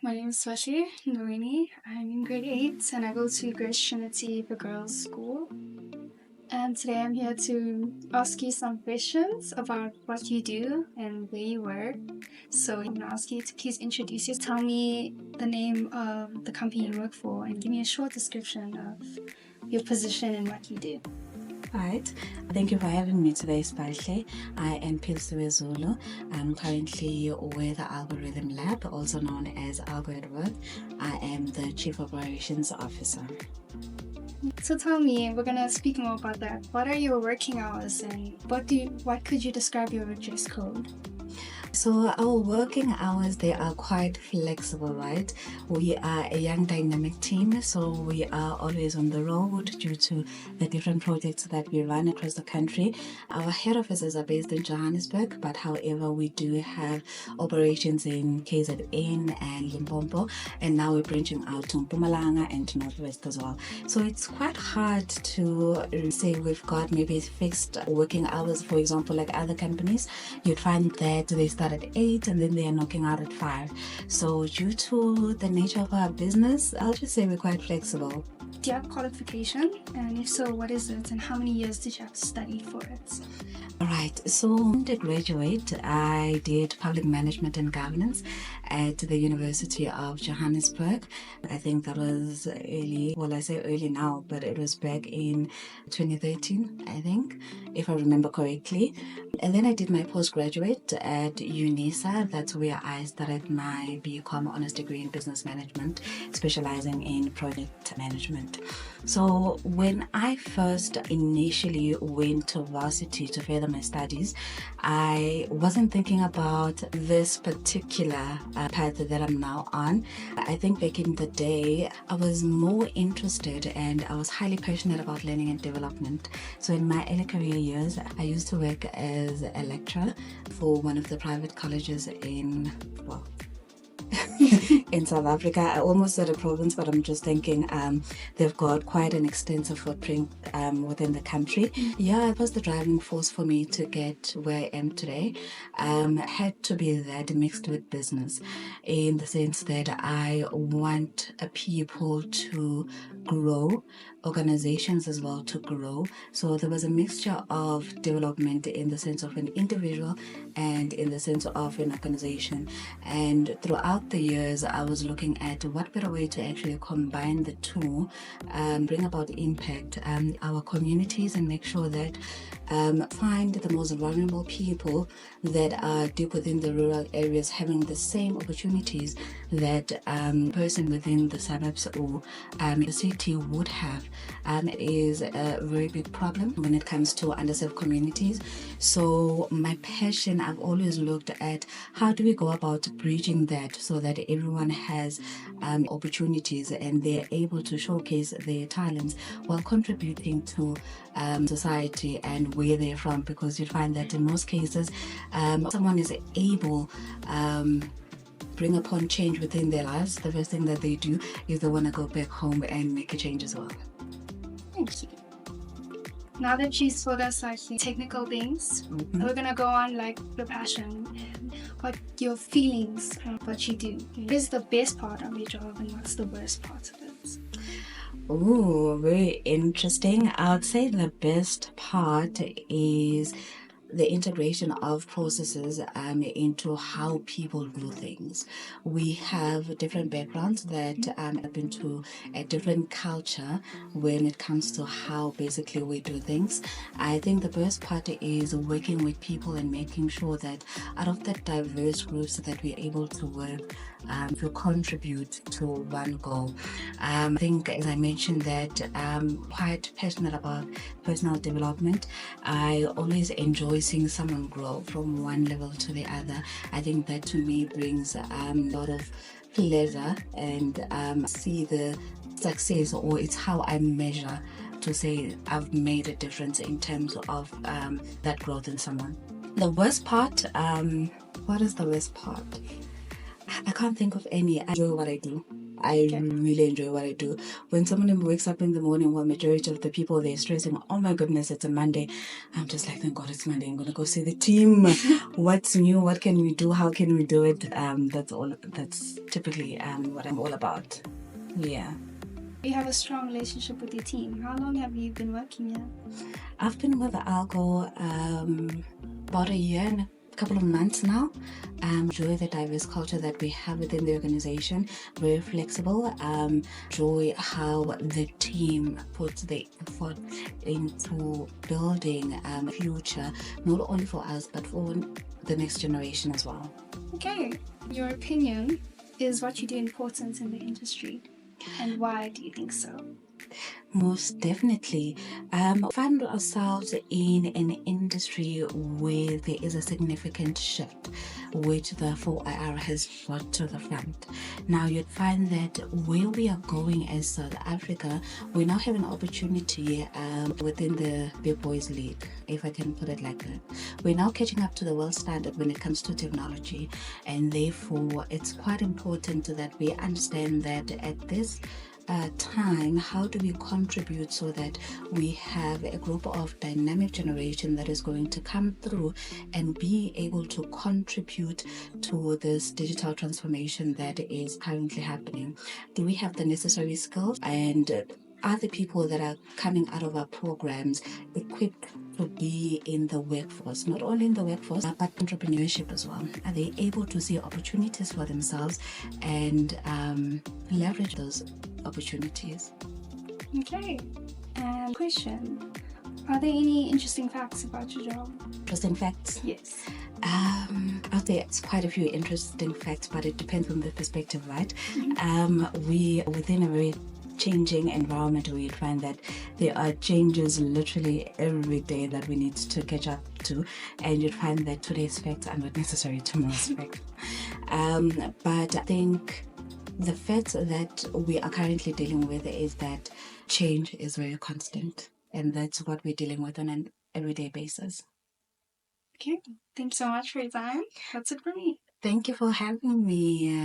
My name is Swashi Norini. I'm in grade 8 and I go to Grace Trinity for Girls School. And today I'm here to ask you some questions about what you do and where you work. So I'm going to ask you to please introduce yourself. Tell me the name of the company you work for and give me a short description of your position and what you do. Right. Thank you for having me today, Spalhle. I am Pilsiwe Zulu. I'm currently with the Algorithm Lab, also known as AlgoAtWork. I am the Chief Operations Officer. So tell me, we're gonna speak more about that. What are your working hours and what could you describe your dress code? So our working hours, they are quite flexible, right? We are a young dynamic team, so we are always on the road due to the different projects that we run across the country. Our head offices are based in Johannesburg, but however, we do have operations in KZN and Limpopo, and now we're branching out to Mpumalanga and to Northwest as well. So it's quite hard to say we've got maybe fixed working hours. For example, like other companies, you'd find that they start at 8 and then they are knocking out at 5. So due to the nature of our business, I'll just say we're quite flexible. Do you have qualification? And if so, what is it? And how many years did you have to study for it? All right, so undergraduate, I did public management and governance at the University of Johannesburg. I think that was early, well, I say early now, but it was back in 2013, I think, if I remember correctly. And then I did my postgraduate at UNISA. That's where I started my BCom honors degree in business management, specializing in project management. So when I first initially went to varsity to further my studies, I wasn't thinking about this particular path that I'm now on. I think back in the day, I was more interested and I was highly passionate about learning and development. So in my early career years, I used to work as a lecturer for one of the private colleges in South Africa. I almost said a province, but I'm just thinking they've got quite an extensive footprint within the country. Yeah, it was the driving force for me to get where I am today. Had to be that mixed with business, in the sense that I want people to grow, organizations as well to grow. So there was a mixture of development in the sense of an individual and in the sense of an organization. And throughout the years, I was looking at what better way to actually combine the two, bring about impact, our communities, and make sure that find the most vulnerable people that are deep within the rural areas having the same opportunities that person within the suburbs or the city would have. It is a very big problem when it comes to underserved communities. So my passion, I've always looked at how do we go about bridging that so that everyone has opportunities and they're able to showcase their talents while contributing to society and where they're from, because you find that in most cases someone is able bring upon change within their lives. The first thing that they do is they want to go back home and make a change as well. Thank you. Now that you told us like technical things, we're gonna go on like your passion and what your feelings of what you do. What is the best part of your job and what's the worst part of it? Oh, very interesting. I would say the best part is the integration of processes into how people do things. We have different backgrounds that have been to a different culture when it comes to how basically we do things. I think the best part is working with people and making sure that out of the diverse groups that we're able to work to contribute to one goal. I think, as I mentioned, that I'm quite passionate about personal development. I always enjoy seeing someone grow from one level to the other. I think that to me brings a lot of pleasure and see the success, or it's how I measure to say I've made a difference in terms of that growth in someone. The worst part, what is the worst part? I can't think of any. I enjoy what I do. I Okay. really enjoy what I do. When someone wakes up in the morning, well, majority of the people, they're stressing, oh my goodness, it's a Monday. I'm just like, thank God it's Monday. I'm going to go see the team. What's new? What can we do? How can we do it? That's all. That's typically what I'm all about. Yeah. You have a strong relationship with your team. How long have you been working here? I've been with Algo about a year and a couple of months now. Enjoy the diverse culture that we have within the organization. Very flexible. Enjoy how the team puts the effort into building a future, not only for us but for the next generation as well. Okay. Your opinion, is what you do important in the industry? And why do you think so? Most definitely. Find ourselves in an industry where there is a significant shift, which the 4IR has brought to the front. Now, you'd find that where we are going as South Africa, we now have an opportunity within the Big Boys League, if I can put it like that. We're now catching up to the world standard when it comes to technology, and therefore, it's quite important that we understand that at this time, how do we contribute so that we have a group of dynamic generation that is going to come through and be able to contribute to this digital transformation that is currently happening? Do we have the necessary skills, and are the people that are coming out of our programs equipped to be in the workforce, not only in the workforce, but entrepreneurship as well? Are they able to see opportunities for themselves and leverage those opportunities? Okay. And question, are there any interesting facts about your job? Interesting facts? Yes. Out there, it's quite a few interesting facts, but it depends on the perspective, right? We are within a very changing environment where you find that there are changes literally every day that we need to catch up to, and you'd find that today's facts are not necessary tomorrow's facts. But I think the fact that we are currently dealing with is that change is very constant, and that's what we're dealing with on an everyday basis. Okay. Thank you so much for your time. That's it for me. Thank you for having me.